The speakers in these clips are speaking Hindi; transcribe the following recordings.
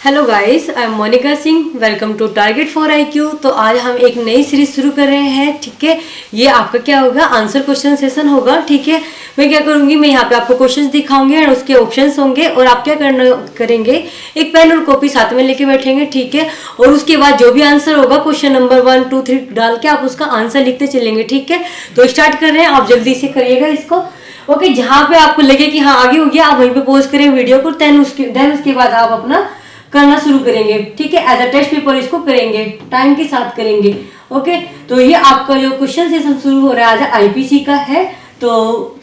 Hello guys, I am Monika Singh. Welcome to Target for IQ। तो आज हम एक नई सीरीज शुरू कर रहे हैं। ठीक है, ये आपका क्या होगा, आंसर क्वेश्चन सेशन होगा। ठीक है, मैं क्या करूंगी, मैं यहाँ पे आपको क्वेश्चंस दिखाऊंगी और उसके ऑप्शंस होंगे और आप क्या करेंगे, एक पेन और कॉपी साथ में लेके बैठेंगे। ठीक है, और उसके बाद जो भी आंसर होगा क्वेश्चन नंबर 1, 2, 3 डाल के आप उसका आंसर लिखते चलेंगे। ठीक है, तो स्टार्ट कर रहे हैं, आप जल्दी से करिएगा इसको। ओके, जहाँ पे आपको लगे कि हाँ आगे हो गया, आप वहीं पे पॉज करें वीडियो को। देन उसके बाद आप अपना करना शुरू करेंगे। ठीक है, एज अ टेस्ट पेपर इसको करेंगे, टाइम के साथ करेंगे। ओके, तो ये आपका जो क्वेश्चन सेशन शुरू हो रहा है आज IPC का है। तो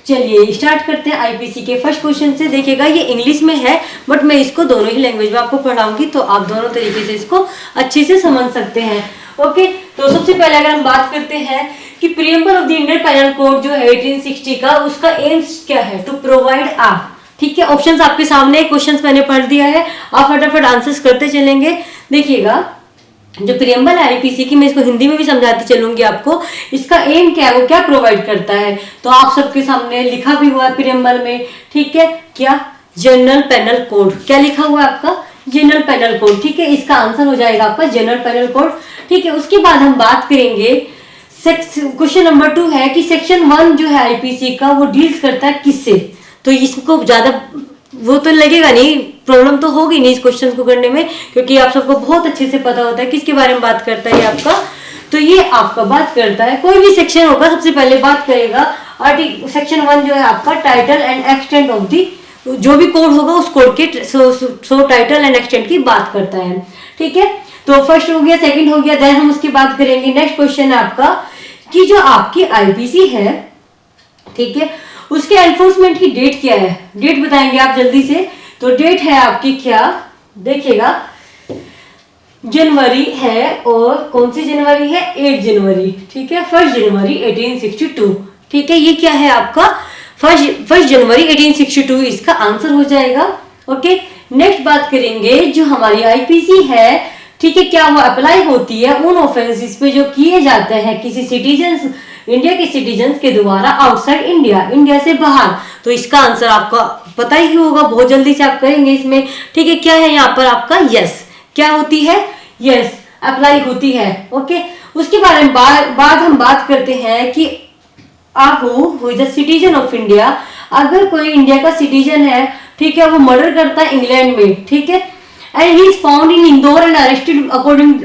चलिए स्टार्ट करते हैं IPC के फर्स्ट क्वेश्चन से। देखिएगा, ये इंग्लिश में है बट मैं इसको दोनों ही लैंग्वेज में आपको पढ़ाऊंगी, तो आप दोनों तरीके से इसको अच्छे से समझ सकते हैं। ओके, तो सबसे पहले अगर हम बात करते हैं कि preamble of the Indian Penal Code जो है 1860 का, उसका एम्स क्या है, टू प्रोवाइड आ। ठीक है, ऑप्शंस आपके सामने, क्वेश्चंस मैंने पढ़ दिया है, आप फटाफट आंसर्स करते चलेंगे। देखिएगा, जो प्रीएम्बल है IPC की, मैं इसको हिंदी में भी समझाती चलूंगी आपको। इसका एम क्या है, वो क्या प्रोवाइड करता है, तो आप सबके सामने लिखा भी हुआ है प्रीएम्बल में। ठीक है, क्या, जनरल पेनल कोड। क्या लिखा हुआ है आपका, जनरल पेनल कोड। ठीक है, इसका आंसर हो जाएगा आपका जनरल पेनल कोड। ठीक है, उसके बाद हम बात करेंगे क्वेश्चन नंबर 2 है कि सेक्शन 1 जो है IPC का, वो डील्स करता है किससे। तो इसको ज्यादा वो तो लगेगा नहीं, प्रॉब्लम तो होगी नहीं इस क्वेश्चन को करने में, क्योंकि आप सबको बहुत अच्छे से पता होता है किसके बारे में बात करता है आपका। तो ये आपका बात करता है, कोई भी सेक्शन होगा सबसे पहले बात करेगा सेक्शन 1 जो है आपका title and extent of the, जो भी कोड होगा उस कोड के सो टाइटल एंड एक्सटेंट की बात करता है। ठीक है, तो फर्स्ट हो गया, सेकंड हो गया, देन हम उसकी बात करेंगे। नेक्स्ट क्वेश्चन है आपका कि जो आपकी IPC है, ठीक है, उसके एनफोर्समेंट की डेट क्या है, डेट बताएंगे आप जल्दी से। तो डेट है आपकी क्या, देखिएगा, जनवरी है, और कौन सी जनवरी है, 8 जनवरी। ठीक है, 1 जनवरी 1862। ठीक है, ये क्या है आपका, फर्स्ट जनवरी 1862 इसका आंसर हो जाएगा। ओके, नेक्स्ट बात करेंगे जो हमारी IPC है। ठीक है, क्या वो अप्लाई होती है उन ऑफेंसेस पे जो किए जाते हैं किसी सिटीजन, इंडिया के सिटीजन के द्वारा आउटसाइड इंडिया, इंडिया से बाहर। तो इसका आंसर आपका पता ही होगा, बहुत जल्दी से आप करेंगे इसमें। ठीक है, क्या है यहाँ पर आपका, यस। क्या होती है, यस, अप्लाई होती है। ओके, उसके बारे में बाद हम बात करते हैं कि who is the citizen of India. अगर कोई इंडिया का सिटीजन है, ठीक है, वो मर्डर करता है इंग्लैंड में, ठीक है, and he is found in Indore and arrested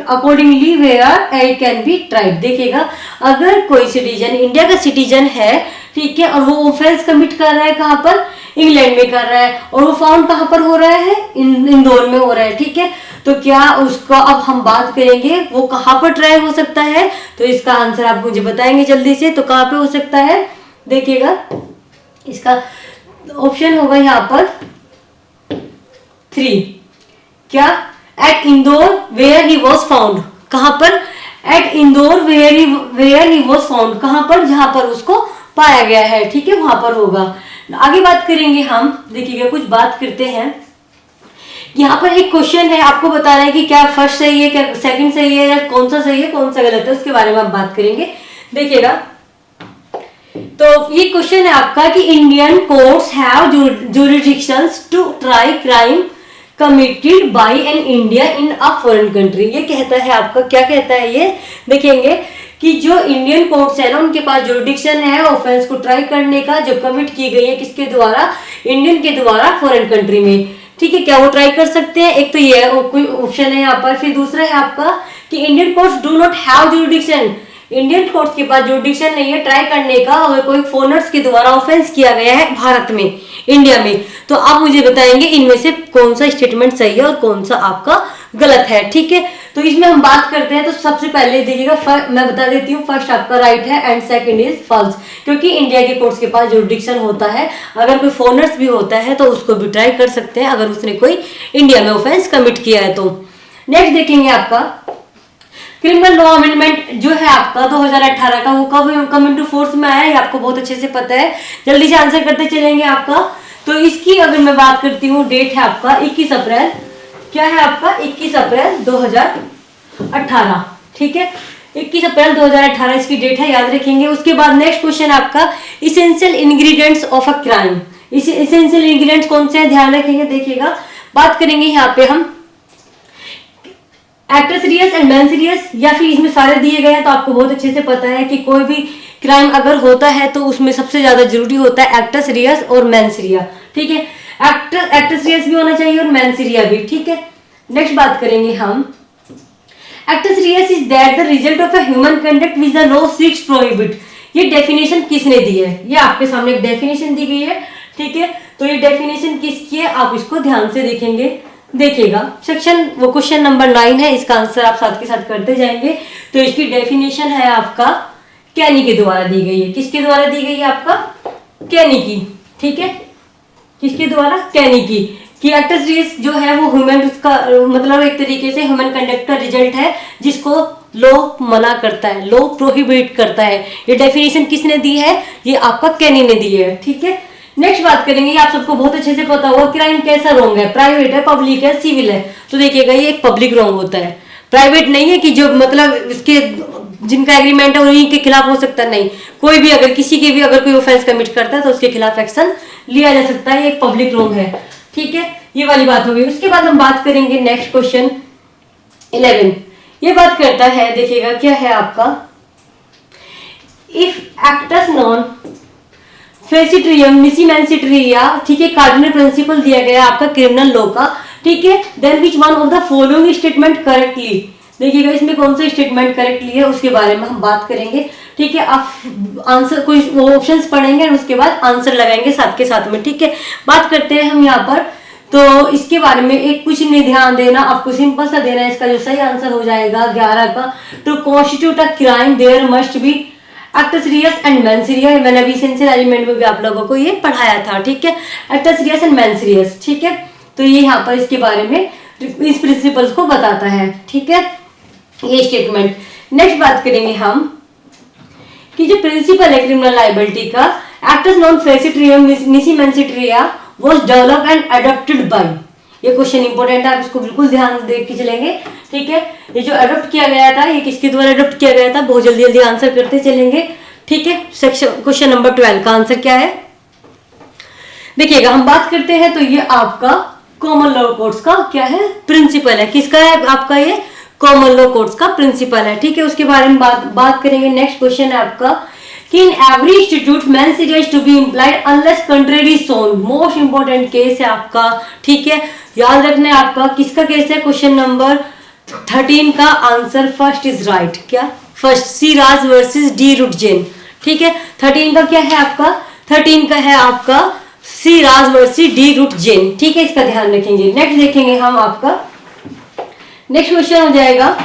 accordingly where it can be tried। देखिएगा, अगर कोई सिटीजन इंडिया का सिटीजन है, ठीक है, और वो ऑफेंस कमिट कर रहा है कहाँ पर, इंग्लैंड में कर रहा है, और वो फाउंड कहाँ पर हो रहा है, इंदौर में हो रहा है। ठीक है, तो क्या उसका अब हम बात करेंगे वो कहाँ पर ट्राई हो सकता है। तो इसका आंसर आप मुझे बताएंगे जल्दी से, तो कहाँ पे हो सकता है। देखिएगा, इसका ऑप्शन होगा यहाँ पर 3, क्या, at Indore where he was found. कहां पर, at Indore where he was found, कहां पर, जहां पर उसको पाया गया है। ठीक है, वहां पर होगा। आगे बात करेंगे हम, देखिएगा, कुछ बात करते हैं। यहाँ पर एक क्वेश्चन है, आपको बताना है कि क्या फर्स्ट सही है, क्या सेकंड सही है, या कौन सा सही है कौन सा गलत है, उसके बारे में आप बात करेंगे। देखिएगा, तो ये क्वेश्चन है आपका कि Indian courts have jurisdictions to try crime committed by an India in a foreign country. ये कहता है आपका, क्या कहता है ये, देखेंगे कि जो इंडियन कोर्ट्स है ना, उनके पास जुरिडिक्शन है ऑफेंस को ट्राई करने का, जो कमिट की गई है किसके द्वारा, इंडियन के द्वारा फॉरेन कंट्री में। ठीक है, क्या वो ट्राई कर सकते हैं, एक तो ये कोई ऑप्शन है यहाँ पर। फिर दूसरा है आपका कि Indian courts do not have jurisdiction, Indian courts के पास जुरिडिक्शन नहीं है ट्राई करने का, अगर कोई फॉरेनर्स के द्वारा ऑफेंस किया गया है भारत में, इंडिया में। तो आप मुझे बताएंगे इनमें से कौन सा स्टेटमेंट सही है और कौन सा आपका गलत है। ठीक है, तो इसमें हम बात करते हैं। तो सबसे पहले देखिएगा, मैं बता देती हूँ, फर्स्ट आपका राइट है एंड सेकंड इज फॉल्स, क्योंकि इंडिया के कोर्ट्स के पास जुरिडिक्शन होता है। अगर कोई फॉरेनर्स भी होता है तो उसको भी ट्राई कर सकते हैं अगर उसने कोई इंडिया में ऑफेंस कमिट किया है तो। नेक्स्ट देखेंगे आपका क्रिमिनल लॉ अमेंडमेंट जो है आपका 2018 का, वो कब कम इनटू फोर्स में आया है, आपको बहुत अच्छे से पता है। जल्दी से आंसर करते चलेंगे आपका। तो इसकी अगर मैं बात करती हूँ, डेट है आपका 21 अप्रैल, क्या है आपका 21 अप्रैल 2018। ठीक है, 21 अप्रैल 2018 इसकी डेट है, याद रखेंगे। उसके बाद नेक्स्ट क्वेश्चन आपका essential ingredients of a crime. इसे इसेंशियल इंग्रेडिएंट्स कौन से हैं, ध्यान रखेंगे। देखिएगा, बात करेंगे यहाँ पे हम actus reus and mens serious, या फिर इसमें सारे दिए गए हैं तो आपको बहुत अच्छे से पता है कि कोई भी क्राइम अगर होता है तो उसमें सबसे ज्यादा जरूरी होता है एक्टर सीरियस और मैन सीरिया, ठीक है। एक्टर सीरियस भी होना चाहिए और मैन सीरिया भी, ठीक है। नेक्स्ट बात करेंगे हम, actus reus is that the result of a human conduct which the law seeks prohibit. ये डेफिनेशन किसने दी है? ये आपके सामने एक डेफिनेशन दी गई है, ठीक है। तो ये डेफिनेशन किसकी है आप इसको ध्यान से देखेंगे, देखिएगा। सेक्शन वो क्वेश्चन नंबर 9 है, इसका आंसर आप साथ के साथ करते जाएंगे। तो इसकी डेफिनेशन है आपका कैनी के द्वारा दी गई है। किसके द्वारा दी गई है? आपका कैनी की, ठीक है। किसके द्वारा? कैनी की। कि एक्टर सीरियस जो है वो ह्यूमन का मतलब एक तरीके से ह्यूमन कंडक्ट का रिजल्ट है जिसको लॉ मना करता है, लॉ प्रोहिबिट करता है। ये डेफिनेशन किसने दी है? ये आपका कैनी ने दी है, ठीक है। नेक्स्ट बात करेंगे, आप सबको बहुत अच्छे से पता होगा क्राइम कैसा रॉन्ग है, प्राइवेट है, पब्लिक है, सिविल है। तो देखिएगा ये एक पब्लिक रॉन्ग होता है, प्राइवेट नहीं है कि जो मतलब इसके जिनका एग्रीमेंट है उन्हीं के खिलाफ हो सकता, नहीं। कोई भी अगर किसी के भी अगर कोई ऑफेंस कमिट करता है तो उसके खिलाफ एक्शन लिया जा सकता है, एक पब्लिक रॉन्ग है, ठीक है। ये वाली बात होगी। उसके बाद हम बात करेंगे नेक्स्ट क्वेश्चन 11। ये बात करता है, देखिएगा क्या है आपका, इफ एक्टस नॉन फेसिट्रियम मिसीमेंसिट्रिया, ठीक है, कार्डिनल प्रिंसिपल दिया गया आपका क्रिमिनल लॉ का, ठीक है। Then which one of the following statement correctly, देखिएगा इसमें कौन सा स्टेटमेंट करेक्टली है उसके बारे में हम बात करेंगे, ठीक है। आप आंसर कोई वो ऑप्शंस पढ़ेंगे और उसके बाद आंसर लगाएंगे साथ के साथ में, ठीक है। बात करते हैं हम यहाँ पर, तो इसके बारे में एक कुछ नहीं ध्यान देना, आपको सिंपल सा देना है। इसका जो सही आंसर हो जाएगा 11 का, to constitute a crime there must be actus reus and mens सीरियस। मैंने अभी एसेंशियल एलिमेंट में भी आप लोगों को ये पढ़ाया था, ठीक है, actor reus and mens serious, ठीक है। तो ये यहाँ पर इसके बारे में इस प्रिंसिपल्स को बताता है, ठीक है, ये स्टेटमेंट। नेक्स्ट बात करेंगे हम कि जो प्रिंसिपल है क्रिमिनल लायबिलिटी का, एक्टस नॉन फेसिट्रियम मिसीमेंसिट्रिया was developed and adopted by, ये क्वेश्चन इंपॉर्टेंट है, आप इसको बिल्कुल ध्यान दे के चलेंगे, ठीक है। ये जो अडॉप्ट किया गया था ये किसके द्वारा अडॉप्ट किया गया था, बहुत जल्दी जल्दी आंसर करते चलेंगे, ठीक है। सेक्शन क्वेश्चन नंबर 12 का आंसर क्या है, देखिएगा हम बात करते हैं। तो ये आपका कॉमन लॉ कोर्ट्स का क्या है, प्रिंसिपल है। किसका है? आपका ये कॉमन लॉ कोर्ट्स का प्रिंसिपल है, ठीक है। उसके बारे में बात करेंगे। नेक्स्ट क्वेश्चन है आपका कि इन एवरी इंस्टीट्यूट मैन सीरियस to be implied unless contrary shown, most important case है आपका, ठीक है। याद रखना है आपका किसका केस है, क्वेश्चन नंबर 13 का आंसर फर्स्ट इज राइट। क्या? फर्स्ट, सी राज वर्सेस डी रुट जैन, ठीक है। 13 का क्या है आपका, 13 का है आपका सी राज वर्सेस डी रुट जैन, ठीक है, इसका ध्यान रखेंगे। नेक्स्ट देखेंगे हम आपका नेक्स्ट क्वेश्चन हो जाएगा,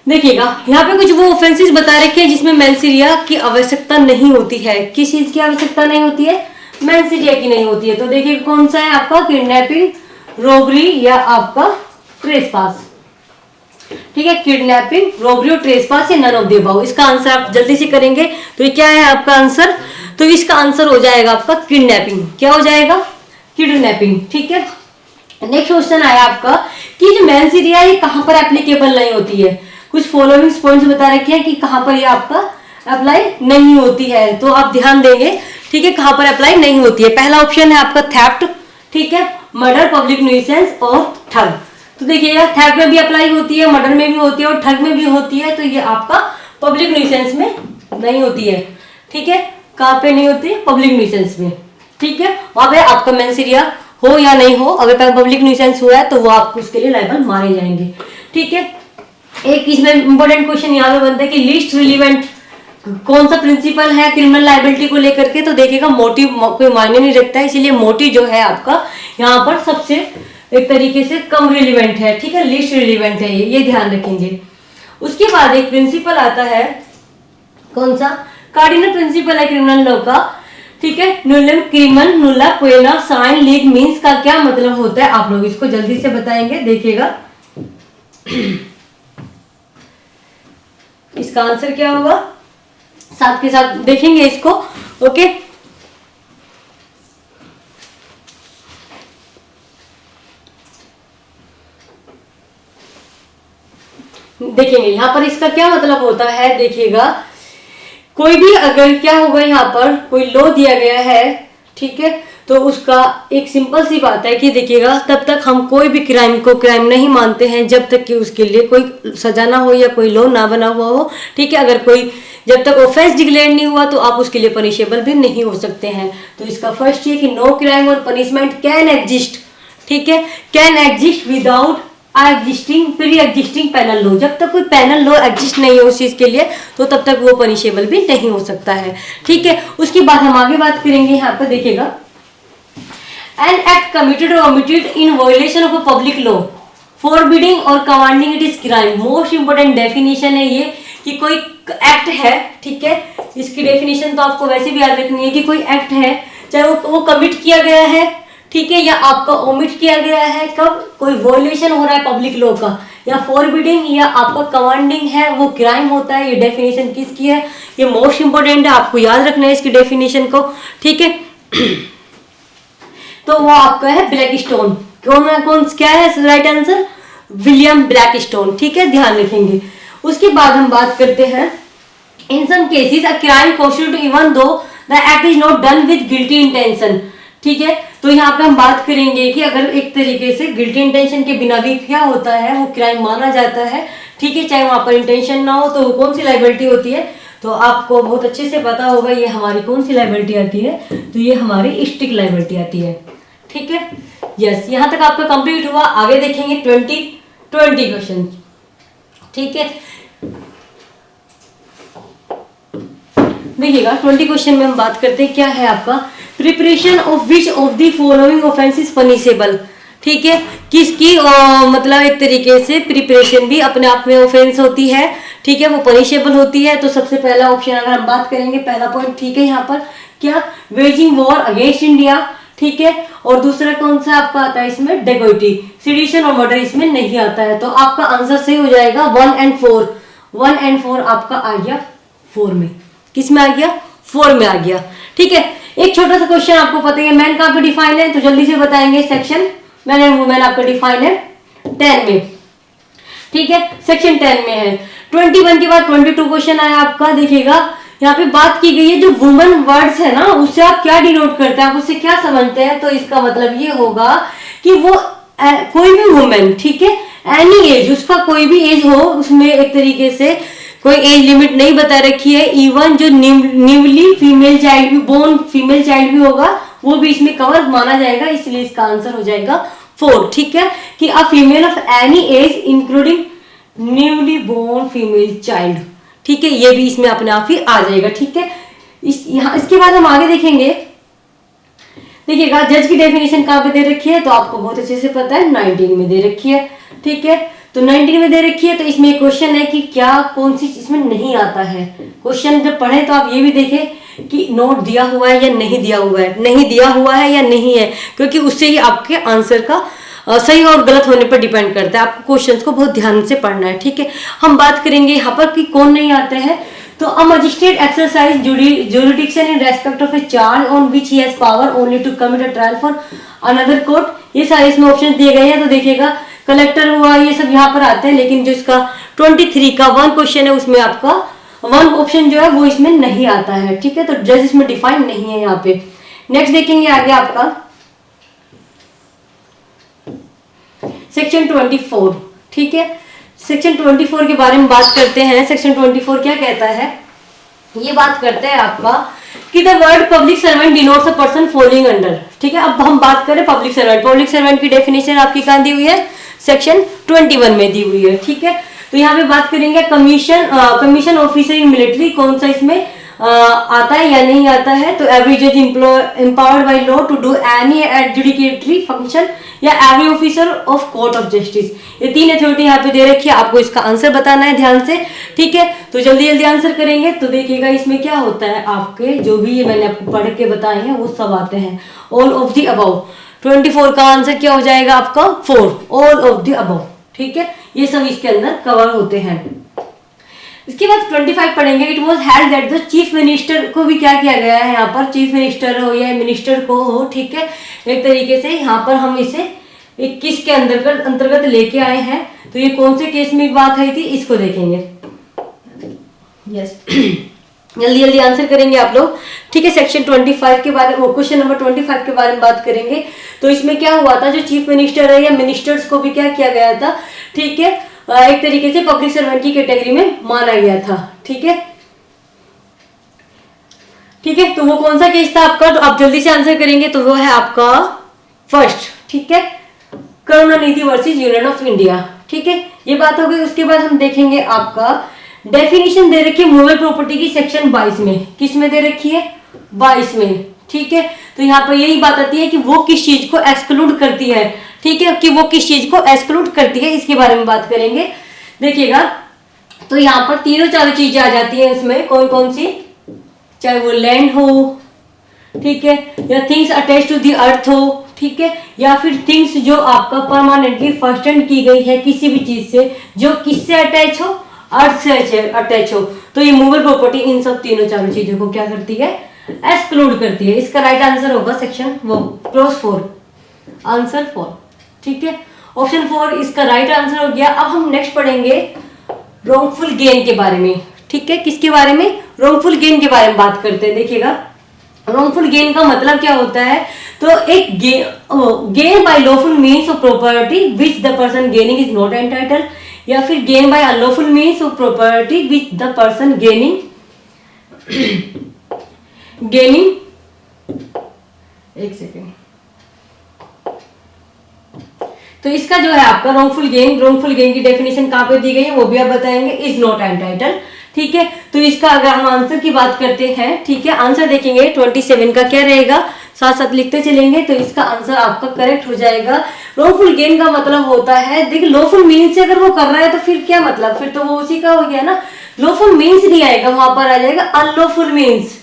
देखिएगा यहाँ पे कुछ वो ऑफेंसेस बता रखे हैं जिसमें मैनसीरिया की आवश्यकता नहीं होती है। किस चीज की आवश्यकता नहीं होती है? मैनसीरिया की नहीं होती है। तो देखिए कौन सा है आपका, किडनैपिंग, रॉबरी या आपका ट्रेसपास, ठीक है। किडनैपिंग, रॉबरी और ट्रेसपास या नन ऑफ द अबव। इसका आंसर आप जल्दी से करेंगे तो ये क्या है आपका आंसर, तो इसका आंसर हो जाएगा आपका किडनैपिंग। क्या हो जाएगा? किडनैपिंग, ठीक है। नेक्स्ट क्वेश्चन आया आपका कि जो मैनसीरिया ये कहां पर एप्लीकेबल नहीं होती है। कुछ फॉलोइंग पॉइंट्स बता रखे हैं कि कहां पर ये आपका अप्लाई नहीं होती है, तो आप ध्यान देंगे, ठीक है, कहां पर अप्लाई नहीं होती है। पहला ऑप्शन है आपका थेफ्ट, ठीक है, मर्डर, पब्लिक न्यूइसेंस और ठग। तो देखिएगा थेफ्ट में भी अप्लाई होती है, मर्डर में भी होती है और ठग में भी होती है। तो ये आपका पब्लिक न्यूइसेंस में नहीं होती है, ठीक है। कहां पे नहीं होती है? पब्लिक न्यूइसेंस में, ठीक है। वहां पे आपका मैनसीरिया हो या नहीं हो, अगर पब्लिक न्यूइसेंस हुआ है तो वो आपको उसके लिए लायबल मारे जाएंगे, ठीक है। एक इसमें इंपॉर्टेंट क्वेश्चन यहाँ पे बनता है कि लीस्ट रिलीवेंट कौन सा प्रिंसिपल है क्रिमिनल लायबिलिटी को लेकर के। तो देखिएगा मोटिव कोई मायने नहीं रखता है, इसीलिए मोटिव जो है आपका यहाँ पर सबसे एक तरीके से कम रिलीवेंट है, ठीक है, लीस्ट रिलीवेंट है, ये ध्यान रखेंगे। उसके बाद एक प्रिंसिपल आता है, कौन सा? कार्डिनल प्रिंसिपल है क्रिमिनल लॉ का, ठीक है। नुलम क्रिमन नुला क्वेना साइन लीग मींस का क्या मतलब होता है, आप लोग इसको जल्दी से बताएंगे, देखिएगा इसका आंसर क्या होगा, साथ के साथ देखेंगे इसको, ओके। देखेंगे यहाँ पर इसका क्या मतलब होता है, देखिएगा कोई भी अगर क्या होगा यहाँ पर कोई लॉ दिया गया है, ठीक है, तो उसका एक सिंपल सी बात है कि देखिएगा, तब तक हम कोई भी क्राइम को क्राइम नहीं मानते हैं जब तक कि उसके लिए कोई सजा ना हो या कोई लॉ ना बना हुआ हो। ठीक है, अगर कोई जब तक ऑफेंस डिक्लेयर नहीं हुआ तो आप उसके लिए पनिशेबल भी नहीं हो सकते हैं। तो इसका फर्स्ट ये कि नो क्राइम और पनिशमेंट कैन एग्जिस्ट। ठीक है, can exist without pre existing penal law. जब तक कोई पेनल लॉ एग्जिस्ट नहीं है उस चीज के लिए तो तब तक वो पनिशेबल भी नहीं हो सकता है। ठीक है, उसके बाद हम आगे बात करेंगे। यहाँ पर देखिएगा, एन एक्ट कमिटेड और omitted in violation of a public law forbidding और commanding it is crime. Most important definition है ये कि कोई एक्ट है, ठीक है, इसकी डेफिनेशन तो आपको वैसे भी याद रखनी है कि कोई एक्ट है, चाहे वो कमिट किया गया है, ठीक है, या आपका ओमिट किया गया है, कब कोई वॉयलेशन हो रहा है पब्लिक लॉ का, या फॉरबिडिंग या आपका कमांडिंग है, वो क्राइम होता है। ये डेफिनेशन किसकी है, ये मोस्ट इंपोर्टेंट है, आपको याद रखना है इसकी डेफिनेशन को। ठीक है, तो वो आपका है ब्लैक स्टोन। कौन क्या है right answer, William black stone. ठीक है, ध्यान रखेंगे। उसके बाद हम बात करते हैं, in some cases a crime constitute even though the act is not done with guilty intention. ठीक है, तो यहाँ पे हम बात करेंगे कि अगर एक तरीके से गिल्टी इंटेंशन के बिना भी क्या होता है वो क्राइम माना जाता है। ठीक है, चाहे वहां पर इंटेंशन ना हो तो वो कौन सी लाइबिलिटी होती है, तो आपको बहुत अच्छे से पता होगा ये हमारी कौन सी लाइबिलिटी आती है, तो ये हमारी स्ट्रिक्ट लाइबिलिटी आती है। ठीक है, यस, यहाँ तक आपका कंप्लीट हुआ। आगे देखेंगे 20 क्वेश्चन। ठीक है, देखिएगा 20 क्वेश्चन में हम बात करते हैं क्या है आपका, preparation of which of the following offence is punishable. ठीक है, किसकी मतलब एक तरीके से प्रिपरेशन भी अपने आप में ऑफेंस होती है। ठीक है, वो पनिशेबल होती है। तो सबसे पहला ऑप्शन अगर हम बात करेंगे, पहला पॉइंट, ठीक है, यहाँ पर क्या, वेजिंग वॉर अगेंस्ट इंडिया। ठीक है, और दूसरा कौन सा आपका आता है इसमें, डेकोइटी, सिडिशन और मर्डर इसमें नहीं आता है। तो आपका आंसर सही हो जाएगा 1 and 4। 1 and 4 आपका आ गया 4 में, किस में आ गया, 4 में आ गया। ठीक है, एक छोटा सा क्वेश्चन आपको पता है मैन कहाँ पे डिफाइन है, तो जल्दी से बताएंगे। सेक्शन मैन एंड वुमेन आपका डिफाइन है 10 में। ठीक है, सेक्शन 10 में है। 21 के बाद 22 क्वेश्चन आया आपका। देखिएगा, यहाँ पे बात की गई है जो वुमन वर्ड्स है ना, उससे आप क्या डिनोट करते हैं, आप उससे क्या समझते हैं, तो इसका मतलब ये होगा कि वो कोई भी वुमेन, ठीक है, एनी एज, उसका कोई भी एज हो, उसमें एक तरीके से कोई एज लिमिट नहीं बता रखी है। इवन जो न्यूली फीमेल चाइल्ड भी, बोर्न फीमेल चाइल्ड भी होगा, वो भी इसमें कवर माना जाएगा। इसलिए इसका आंसर हो जाएगा 4। ठीक है, कि a female of any age including newly born female child. ठीक है, ये भी इसमें अपने आप ही आ जाएगा। ठीक है, इसके बाद हम आगे देखेंगे। देखिएगा, जज की डेफिनेशन कहाँ पे दे रखी है, तो आपको बहुत अच्छे से पता है 19 में दे रखी है। ठीक है, तो 19 में दे रखी है। तो इसमें एक क्वेश्चन है कि क्या कौन सी इसमें नहीं आता है। क्वेश्चन जब पढ़े तो आप ये भी देखें कि नोट दिया हुआ है या नहीं दिया हुआ है, नहीं दिया हुआ है या नहीं है, क्योंकि उससे ही आपके आंसर का सही और गलत होने पर डिपेंड करता है। आपको क्वेश्चंस को बहुत ध्यान से पढ़ना है। ठीक है, हम बात करेंगे यहाँ पर कि कौन नहीं आते हैं। तो a magistrate exercise jurisdiction in respect of a charge on which he has power only to commit a trial for another court. ये सारे इसमें ऑप्शन दिए गए हैं। तो देखिएगा, कलेक्टर हुआ, ये सब यहाँ पर आते हैं, लेकिन जो इसका 23 का 1 क्वेश्चन है उसमें आपका 1 ऑप्शन जो है वो इसमें नहीं आता है। ठीक है, तो जज इसमें डिफाइन नहीं है यहाँ पे। नेक्स्ट देखेंगे आगे आपका सेक्शन 24। ठीक है, सेक्शन 24 के बारे में बात करते हैं। सेक्शन 24 क्या कहता है, ये बात करते हैं आपका कि the word public servant denotes a person following under. ठीक है, अब हम बात करें पब्लिक सर्वेंट। पब्लिक सर्वेंट की डेफिनेशन आपकी कहाँ दी हुई है, सेक्शन 21 में दी हुई है। ठीक है, तो यहाँ पे बात करेंगे कमीशन ऑफिसर इन मिलिट्री, कौन सा इसमें आता है या नहीं आता है। तो एवरी जज empowered by law to do any adjudicatory function या every officer of court of justice. ये 3 अथॉरिटी यहाँ पे दे रखी है, आपको इसका आंसर बताना है ध्यान से। ठीक है, तो जल्दी जल्दी आंसर करेंगे। तो देखिएगा, इसमें क्या होता है, आपके जो भी ये मैंने आपको पढ़ के बताए हैं वो सब आते हैं। All of the above. 24 का आंसर क्या हो जाएगा आपका 4, ऑल ऑफ द अबव। ठीक है, ये सब इसके अंदर कवर होते हैं। इसके बाद 25 पढ़ेंगे। It was held that the chief minister को भी क्या किया गया है, यहाँ पर चीफ मिनिस्टर हो या मिनिस्टर को हो, ठीक है, एक तरीके से यहाँ पर हम इसे 21 के अंतर्गत लेके आए हैं। तो ये कौन से केस में बात आई थी, इसको देखेंगे। यस जल्दी जल्दी आंसर करेंगे आप लोग, ठीक है। सेक्शन 25 के बारे में, क्वेश्चन नंबर 25 के बारे में बात करेंगे। तो इसमें क्या हुआ था, जो चीफ मिनिस्टर है या मिनिस्टर्स को भी क्या किया गया था, ठीक है, एक तरीके से पब्लिक सर्वेंट की कैटेगरी में माना गया था, ठीक है। ठीक है, तो वो कौन सा केस था आपका, तो आप जल्दी से आंसर करेंगे। तो वो है आपका फर्स्ट, ठीक है, Karunanidhi versus union of India, ठीक है, ये बात हो गई। उसके बाद हम देखेंगे आपका डेफिनेशन दे रखी है मूवेबल प्रॉपर्टी की सेक्शन 22 में। किस में दे रखी है, 22 में, ठीक है। तो यहाँ पर यही बात आती है कि वो किस चीज को एक्सक्लूड करती है, ठीक है, कि वो किस चीज को एक्सक्लूड करती है, इसके बारे में बात करेंगे। देखिएगा, तो यहाँ पर तीनों चारों चीजें आ जाती है इसमें, कौन कौन सी, चाहे वो लैंड हो, ठीक है, या things attach to the earth हो, ठीक है, या फिर थिंग्स जो आपका परमानेंटली फर्स्टेंड की गई है किसी भी चीज से, जो किससे अटैच हो, अर्थ से अटैच हो। तो ये मूवेबल प्रॉपर्टी इन सब तीनों चारों चीजों को क्या करती है, एक्सक्लूड करती है। इसका राइट आंसर होगा सेक्शन वो क्लोज 4, आंसर 4, ठीक है, ऑप्शन 4 इसका राइट आंसर हो गया। अब हम नेक्स्ट पढ़ेंगे रॉन्गफुल गेन के बारे में, ठीक है, किसके बारे में, रॉन्गफुल गेन के बारे में बात करते हैं। देखिएगा, रॉन्गफुल गेन का मतलब क्या होता है, तो एक gain by lawful means of property which the person gaining is not entitled, या फिर gain by unlawful means of property which the person gaining एक सेकेंड। तो इसका जो है आपका रॉन्गफुल गेन की डेफिनेशन कहां पे दी गई है वो भी आप बताएंगे, इज नॉट एंटाइटल्ड, ठीक है। तो इसका अगर हम आंसर की बात करते हैं, ठीक है, आंसर देखेंगे 27 का क्या रहेगा, साथ साथ लिखते चलेंगे। तो इसका आंसर आपका करेक्ट हो जाएगा। लॉफुल गेन का मतलब होता है, देखिए लॉफुल मीन्स से अगर वो कर रहा है तो फिर क्या मतलब, फिर तो वो उसी का हो गया ना। लॉफुल मीन्स नहीं आएगा, वहां पर आ जाएगा अनलॉफुल मीन्स,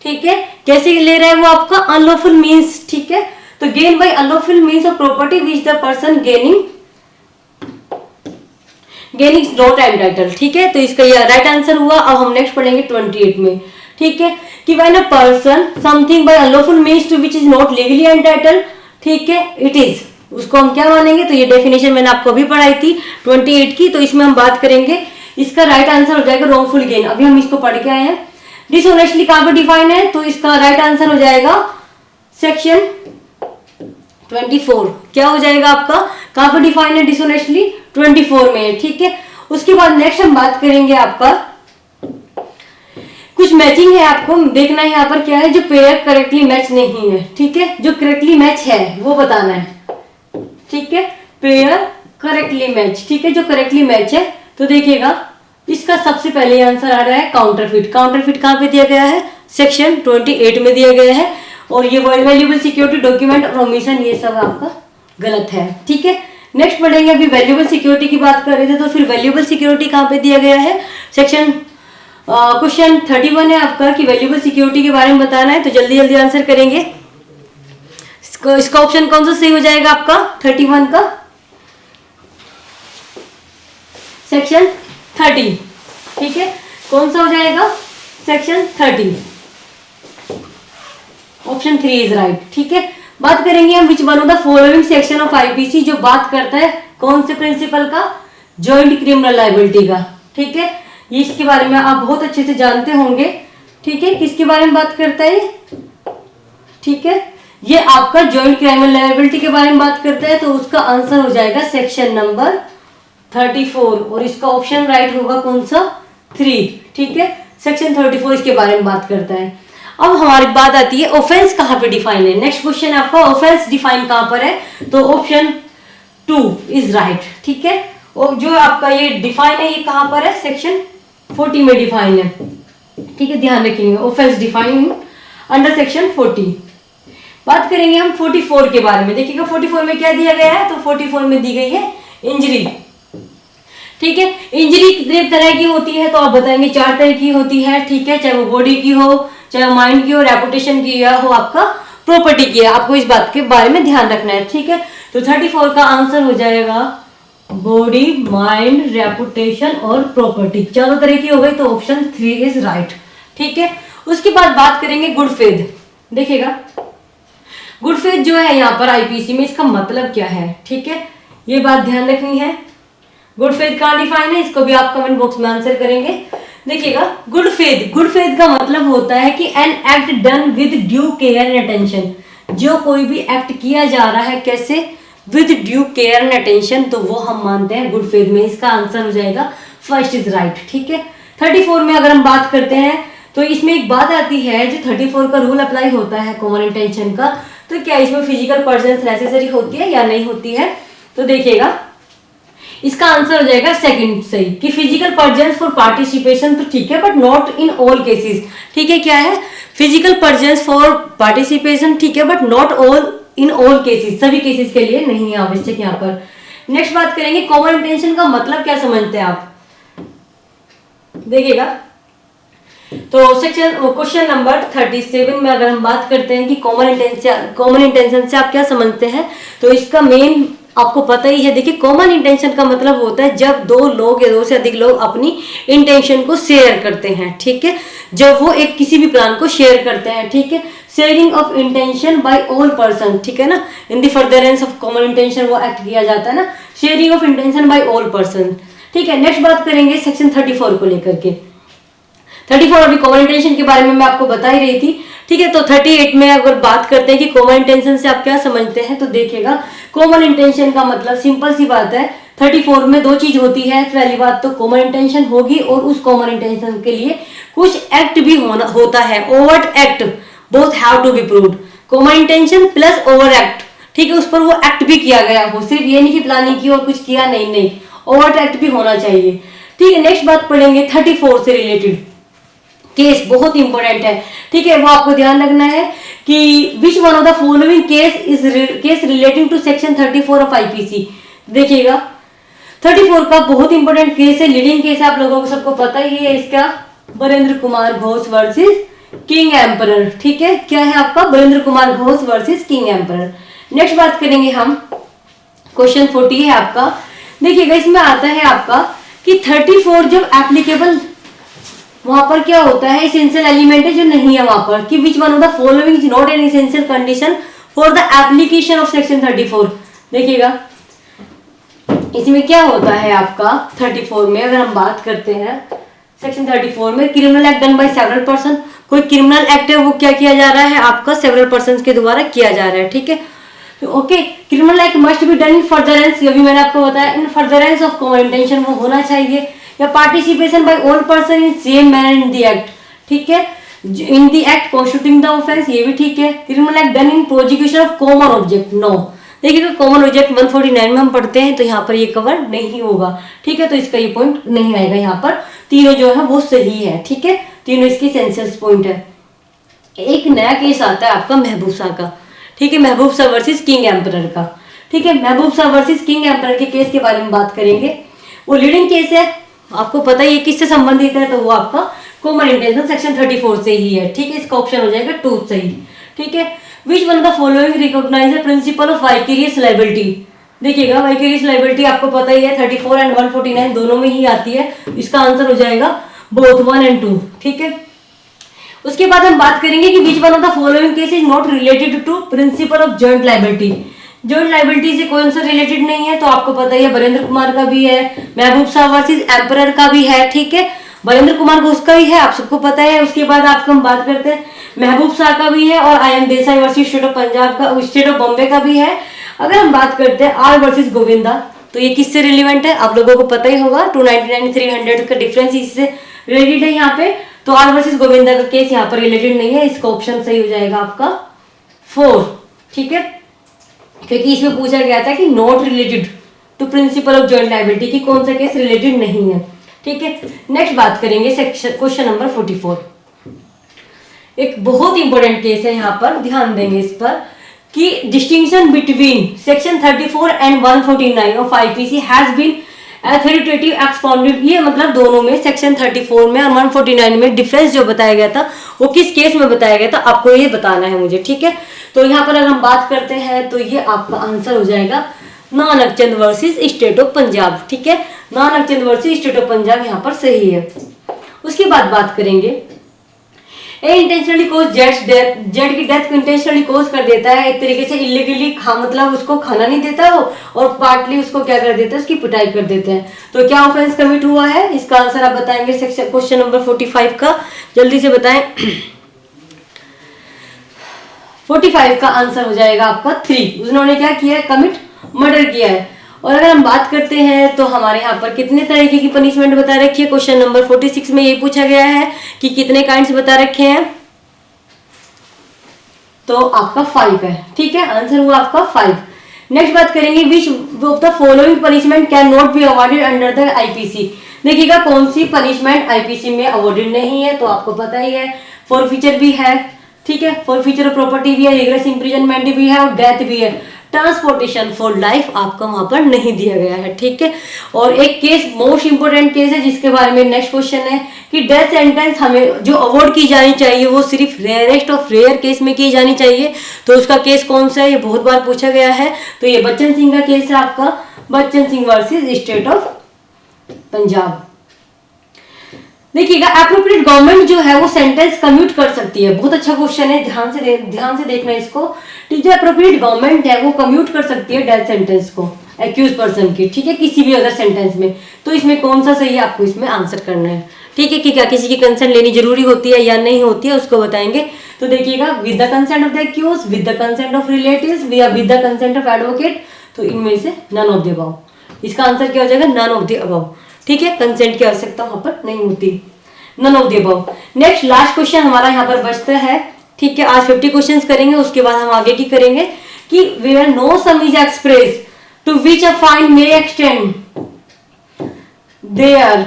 ठीक है। कैसे ले रहा है वो आपका अनलॉफुल मीन्स, ठीक है। तो gain by unlawful means of property which the person gaining not entitled, ठीक है। तो इसका ये राइट आंसर हुआ। अब हम नेक्स्ट पढ़ेंगे 28 में, ठीक है, कि when a person something by unlawful means to which is not legally entitled, ठीक है, इट इज, उसको हम क्या मानेंगे। तो ये डेफिनेशन मैंने आपको अभी पढ़ाई थी 28 की, तो इसमें हम बात करेंगे। इसका राइट आंसर हो जाएगा रॉन्गफुल गेन। अभी हम इसको पढ़ के आए हैं। डिसऑनेस्टली कहां पर डिफाइन है, तो इसका राइट आंसर हो जाएगा सेक्शन 24। क्या हो जाएगा आपका, कहां पर डिफाइन है डिसऑनेस्टली, 24 में, ठीक है। उसके बाद नेक्स्ट हम बात करेंगे आपका कुछ मैचिंग है, आपको देखना है यहाँ पर क्या है, जो पेयर करेक्टली मैच नहीं है, ठीक है, जो करेक्टली मैच है वो बताना है, ठीक है, पेयर करेक्टली मैच, ठीक है, जो करेक्टली मैच है। तो देखिएगा, इसका सबसे पहले आंसर आ रहा है काउंटरफिट। काउंटरफिट कहां पे दिया गया है, सेक्शन 28 में दिया गया है। और ये वैल्यूएबल सिक्योरिटी डॉक्यूमेंट और ओमिशन, ये सब आपका गलत है, ठीक है। नेक्स्ट पढ़ेंगे, अभी वैल्यूएबल सिक्योरिटी की बात कर रहे थे, तो फिर वैल्यूएबल सिक्योरिटी कहां पे दिया गया है, सेक्शन क्वेश्चन 31 है आपका, कि वैल्यूएबल सिक्योरिटी के बारे में बताना है। तो जल्दी जल्दी आंसर करेंगे। इसका ऑप्शन कौन सा सही हो जाएगा आपका, 31 का, सेक्शन 30, ठीक है, कौन सा हो जाएगा, सेक्शन 30, ऑप्शन 3 इज राइट, ठीक है। बात करेंगे हम विच one of the following section of IPC, जो बात करता है कौन से प्रिंसिपल का, जॉइंट क्रिमिनल लायबिलिटी का, ठीक है। इसके बारे में आप बहुत अच्छे से जानते होंगे, ठीक है, किसके बारे में बात करता है, ठीक है, ये आपका जॉइंट क्रिमिनल लायबिलिटी के बारे में बात करता है। तो उसका आंसर हो जाएगा सेक्शन नंबर 34, और इसका ऑप्शन राइट होगा कौन सा, 3, ठीक है, सेक्शन 34 इसके बारे में बात करता है। अब हमारी बात आती है ऑफेंस कहां पे डिफाइन है। नेक्स्ट क्वेश्चन आपका ऑफेंस डिफाइन कहां पर है, तो ऑप्शन 2 इज राइट, ठीक है। और जो आपका ये डिफाइन है ये कहां पर है, सेक्शन 40 में डिफाइन है, ठीक है, ध्यान रखेंगे, ऑफेंस डिफाइन अंडर सेक्शन 40। बात करेंगे हम 44 के बारे में। देखिएगा 44 में क्या दिया गया है, तो 44 में दी गई है इंजरी, ठीक है। इंजरी कितने तरह की होती है, तो आप बताएंगे 4 तरह की होती है, ठीक है, चाहे वो बॉडी की हो, चाहे माइंड की हो, रेपुटेशन की या हो आपका प्रॉपर्टी की है। आपको इस बात के बारे में ध्यान रखना है, ठीक है। तो 34 का आंसर हो जाएगा बॉडी, माइंड, रेपुटेशन और प्रॉपर्टी, चारों तरह की हो गई, तो ऑप्शन 3 इज राइट, ठीक है। उसके बाद बात करेंगे गुड फेथ। देखिएगा गुड फेथ जो है यहाँ पर आईपीसी में, इसका मतलब क्या है, ठीक है, ये बात ध्यान रखनी है। गुड फेथ कहाँ डिफाइन है, इसको भी आप कमेंट बॉक्स में आंसर करेंगे। देखिएगा, गुड फेथ का मतलब होता है कि an act done with due care and attention. जो कोई भी एक्ट किया जा रहा है कैसे, with due care and attention, तो वो हम मानते हैं गुड फेथ में। इसका आंसर हो जाएगा फर्स्ट इज राइट। ठीक है, 34 में अगर हम बात करते हैं तो इसमें एक बात आती है, जो 34 का रूल अप्लाई होता है कॉमन इंटेंशन का, तो क्या इसमें फिजिकल प्रेजेंस नेसेसरी होती है या नहीं होती है? तो देखिएगा, इसका आंसर हो जाएगा सेकंड सही, कि फिजिकल प्रेजेंस फॉर पार्टिसिपेशन तो ठीक है, but not in all cases. ठीक है, क्या है, फिजिकल प्रेजेंस फॉर पार्टिसिपेशन ठीक है, but not all in all cases, सभी केसेस के लिए नहीं है आवश्यक यहाँ पर। नेक्स्ट बात करेंगे, कॉमन इंटेंशन का मतलब क्या समझते हैं आप? देखिएगा, तो सेक्शन क्वेश्चन नंबर 37 में अगर हम बात करते हैं कि कॉमन इंटेंशन से आप क्या समझते हैं, तो इसका मेन आपको पता ही है। देखिए, कॉमन इंटेंशन का मतलब होता है जब दो लोग या दो से अधिक लोग अपनी इंटेंशन को शेयर करते हैं। ठीक है, जब वो एक किसी भी प्लान को शेयर करते हैं। ठीक है, sharing of intention by all person, ठीक है ना, in the furtherance of common intention वो एक्ट किया जाता है ना, sharing of intention by all person. ठीक है, नेक्स्ट बात करेंगे सेक्शन 34 को लेकर के। 34 अभी कॉमन इंटेंशन के बारे में मैं आपको बता ही रही थी। ठीक है, तो 38 में अगर बात करते हैं कि कॉमन इंटेंशन से आप क्या समझते हैं, तो देखिएगा, कॉमन इंटेंशन का मतलब सिंपल सी बात है, 34 में दो चीज होती है। पहली बात तो कॉमन इंटेंशन होगी और उस कॉमन इंटेंशन के लिए कुछ एक्ट भी होता है, overt act, both have to be proved. Common intention plus over act, ठीक है, उस पर वो एक्ट भी किया गया हो, सिर्फ ये नहीं कि प्लानिंग की और कुछ किया, नहीं, ओवर एक्ट भी होना चाहिए। ठीक है, नेक्स्ट बात पढ़ेंगे 34 से रिलेटेड केस, बहुत इंपॉर्टेंट है। ठीक है, वो आपको ध्यान रखना है कि which one of the following case relating to section 34 of IPC. देखिएगा, 34 का बहुत इंपॉर्टेंट केस है, लीडिंग केस है, आप लोगों को सबको पता ही है इसका, Barendra Kumar Ghosh versus King Emperor. ठीक है, क्या है आपका, Barendra Kumar Ghosh versus King Emperor. Next बात करेंगे हम, क्वेश्चन 40 है आपका। देखिएगा, इसमें आता है आपका कि 34 जब एप्लीकेबल, वहां पर क्या होता है, एसेंशियल एलिमेंट है जो नहीं है वहां पर, कि which one of the following is not an essential condition for the application of section 34। देखिएगा, इसमें क्या होता है आपका 34 में, अगर हम बात करते हैं सेक्शन 34 में, criminal act done by several person, कोई क्रिमिनल एक्ट है वो क्या किया जा रहा है आपका, सेवरल पर्सन के द्वारा किया जा रहा है। ठीक है, okay, criminal act must be done in furtherance, ये भी मैंने आपको बताया, in furtherance of common intention वो होना चाहिए, या participation by all person in same manner in the act. ठीक है, in the act constituting the offence, ये भी ठीक है। Criminal act done in prosecution of common object, no. देखिएगा, कॉमन ऑब्जेक्ट 149 में हम पढ़ते हैं, तो यहाँ पर ये कवर नहीं होगा। ठीक है, तो इसका ये पॉइंट नहीं आएगा यहाँ पर, तीनों जो है वो सही है। ठीक है, तीनों इसके एसेंशियल पॉइंट है। एक नया केस आता है आपका महबूब शाह का। ठीक है, महबूब शाह वर्सेस किंग एम्परर का। ठीक है, महबूब शाह वर्सेस किंग एम्परर के केस के बारे में बात करेंगे। वो लीडिंग केस है, आपको पता ही है किससे संबंधित है, तो वो आपका कॉमन इंटेंशन सेक्शन 34 से ही है। ठीक है, इसका ऑप्शन हो जाएगा 2 सही। ठीक है, which one of the following recognise the principle of vicarious liability. देखिएगा, वाइकेरियस लायबिलिटी आपको पता ही है, 34 एंड 149 दोनों में ही आती है, इसका आंसर हो जाएगा बोथ 1 एंड 2। ठीक है, उसके बाद हम बात करेंगे कि which one of the following case is not related to principle of joint liability. Joint liability से कौन सा रिलेटेड नहीं है, तो आपको पता ही है, बरेंद्र कुमार का भी है, महबूब शाह वर्सेस एम्परर का भी है। ठीक है, बरेंद्र कुमार घोष का भी है, आप सबको पता है। उसके बाद आपको हम बात करते हैं, महबूब शाह का भी है, और I N. Desai versus state of Punjab का, स्टेट ऑफ बॉम्बे का भी है। अगर हम बात करते हैं आर वर्सेस गोविंदा, तो ये किससे रिलेवेंट है, आप लोगों को पता ही होगा, 299 300 का डिफरेंस इससे रिलेटेड है यहाँ पे। तो आर वर्सेस गोविंदा का केस यहाँ पर रिलेटेड नहीं है, इसका ऑप्शन सही हो जाएगा आपका 4। ठीक है, क्योंकि इसमें पूछा गया था कि not related to principle of joint liability, की कौन सा केस रिलेटेड नहीं है। ठीक है, नेक्स्ट बात करेंगे सेक्शन क्वेश्चन नंबर 44। एक बहुत इंपॉर्टेंट केस है, यहाँ पर ध्यान देंगे इस पर, कि distinction between section 34 and 149 of IPC has been authoritative expounded. ये मतलब दोनों में, सेक्शन 34 में और 149 में डिफरेंस जो बताया गया था वो किस केस में बताया गया था, आपको ये बताना है मुझे। ठीक है, तो यहाँ पर अगर हम बात करते हैं तो ये आपका आंसर हो जाएगा Nanak Chand versus state of Punjab. ठीक है, Nanak Chand versus state of Punjab यहाँ पर सही है। उसके बाद बात करेंगे ए इंटेंशनली कोज जेड की डेथ को इंटेंशनली कोज कर देता है, एक तरीके से इलीगली मतलब उसको खाना नहीं देता वो, और पार्टली उसको क्या कर देता है, उसकी पिटाई कर देते हैं। तो क्या ऑफेंस कमिट हुआ है, इसका आंसर आप बताएंगे सेक्शन क्वेश्चन नंबर 45 का, जल्दी से बताएं। 45 का आंसर हो जाएगा आपका 3। उन्होंने क्या किया है, कमिट मर्डर किया है। और अगर हम बात करते हैं तो हमारे यहाँ पर कितने तरीके की पनिशमेंट बता रखी है, क्वेश्चन नंबर 46 में ये पूछा गया है कि कितने काइंड्स बता रखे हैं, तो आपका 5 है। ठीक है, आंसर हुआ आपका 5। नेक्स्ट बात करेंगे, which of the following punishment can not be awarded under the IPC. देखिएगा कौन सी पनिशमेंट आईपीसी में अवॉर्डेड नहीं है, तो आपको पता ही है, फॉरफीचर भी है, ठीक है, फॉरफीचर ऑफ प्रॉपर्टी भी है, रिग्रेस इंप्रिजनमेंट भी है और डेथ भी है। ट्रांसपोर्टेशन फॉर लाइफ आपका वहां पर नहीं दिया गया है। ठीक है, और एक केस मोस्ट इंपोर्टेंट केस है जिसके बारे में नेक्स्ट क्वेश्चन है कि डेथ सेंटेंस हमें जो अवॉर्ड की जानी चाहिए वो सिर्फ रेयरेस्ट ऑफ रेयर केस में की जानी चाहिए, तो उसका केस कौन सा है, ये बहुत बार पूछा गया है। तो ये बच्चन सिंह का केस है आपका, Bachchan Singh versus state of Punjab. देखिएगा एप्रोप्रिएट गवर्नमेंट जो है वो सेंटेंस कम्यूट कर सकती है, बहुत अच्छा क्वेश्चन है, ध्यान से देखना इसको। ठीक है, एप्रोप्रिएट गवर्नमेंट है वो कम्यूट कर सकती है डेथ सेंटेंस को एक्यूज पर्सन की, ठीक है, किसी भी अदर सेंटेंस में। तो इसमें कौन सा सही है, आपको इसमें आंसर करना है। ठीक है, कि क्या किसी की कंसेंट लेनी जरूरी होती है या नहीं होती है, उसको बताएंगे। तो देखिएगा with the consent of the accused, with the consent of relatives, with the consent of advocate, तो इनमें से नन ऑफ द अबव। इसका आंसर क्या हो जाएगा, नन ऑफ द अबव। ठीक है, कंसेंट की आवश्यकता वहां पर नहीं होती, none of the above. Next last question हमारा यहाँ पर बचता है। ठीक है, आज 50 क्वेश्चंस करेंगे, उसके बाद हम आगे की करेंगे कि where no sum is express to which a fine may extend there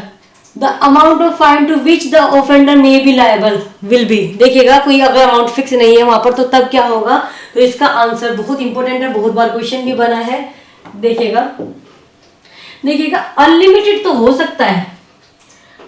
the amount of fine to which the offender may be liable will be. देखिएगा कोई अगर अमाउंट फिक्स नहीं है वहां पर, तो तब क्या होगा, तो इसका आंसर बहुत इंपॉर्टेंट है, बहुत बार क्वेश्चन भी बना है। देखिएगा अनलिमिटेड तो हो सकता है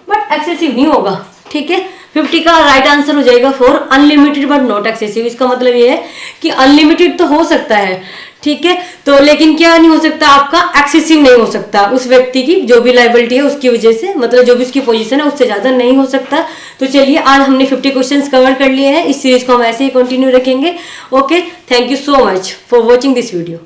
बट एक्सेसिव नहीं होगा। ठीक है, 50 का राइट आंसर हो जाएगा for unlimited but not excessive. इसका मतलब ये है कि अनलिमिटेड तो हो सकता है, ठीक है, तो लेकिन क्या नहीं हो सकता, आपका एक्सेसिव नहीं हो सकता, उस व्यक्ति की जो भी लायबिलिटी है उसकी वजह से, मतलब जो भी उसकी पोजीशन है उससे ज्यादा नहीं हो सकता। तो चलिए आज हमने 50 क्वेश्चंस कवर कर लिए हैं, इस सीरीज को हम ऐसे ही कंटिन्यू रखेंगे। Okay, thank you so much for watching this video.